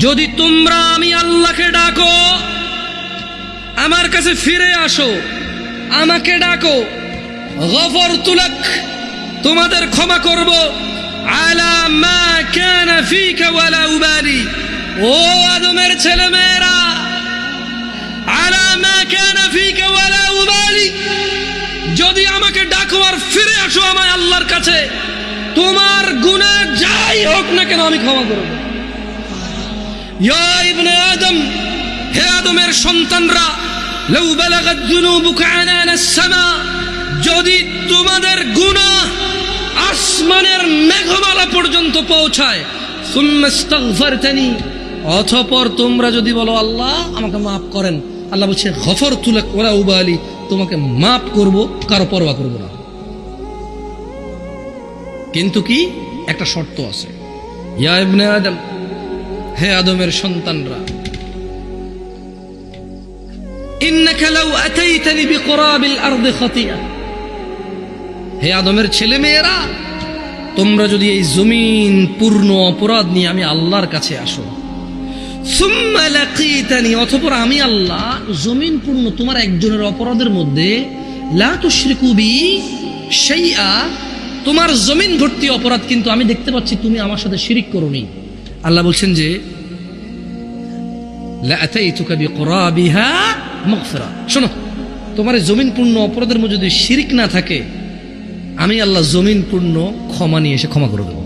যদি তোমরা আমি আল্লাহকে ডাকো, আমার কাছে ফিরে আসো, আমাকে ডাকো, গফরতু লাক, তোমাদের ক্ষমা করব, আলা মা কানা ফীকা ওয়ালা উবালি, ও আদমের ছেলেমেয়েরা, আলা মা কানা ফীকা ওয়ালা উবালি, যদি আমাকে ডাকো আর ফিরে আসো আমায় আল্লাহর কাছে, তোমার গুনাহ যাই হোক না কেন আমি ক্ষমা করব। ইয়া ইবনে আদম, হে আদমের সন্তানরা, লাউ বালাগাত যুনুবুকা আনানাস সামা, যদি তোমাদের গুনাহ আসমানের মেঘমালা পর্যন্ত পৌঁছায়, সুম্মা ইস্তাগফারতানি, অতঃপর তোমরা যদি বলো আল্লাহ আমাকে মাফ করেন, আল্লাহ বলছে গফরতু লাক ওয়ালা উবালি, তোমাকে মাফ করব, কারো পরোয়া করব না। কিন্তু কি একটা শর্ত আছে। ইয়া ইবনে আদম, হে আদমের সন্তানরা, ইন্নাকা লাউ আতাইতানি বিকুরাবিল আরদি খাতিয়া, হে আদমের ছেলে মেয়েরা, তোমরা যদি এই জমিন পূর্ণ অপরাধ নিয়ে আমি আল্লাহর কাছে আসো, সুম্মা লাকীতানি, অতঃপর আমি আল্লাহ জমিন পূর্ণ তোমার একজনের অপরাধের মধ্যে, লা তুশরিকু বি শাইআ, তোমার জমিন ভর্তি অপরাধ কিন্তু আমি দেখতে পাচ্ছি তুমি আমার সাথে শিরিক করোনি, আল্লাহ বলছেন যে লা আতাইতুকা বিকুরাবিহা মাগফিরা, শোনো, তোমার জমিন পূর্ণ অপরাধের মধ্যে যদি শিরিক না থাকে, আমি আল্লাহ জমিন পূর্ণ ক্ষমা নিয়ে এসে ক্ষমা করে দেব।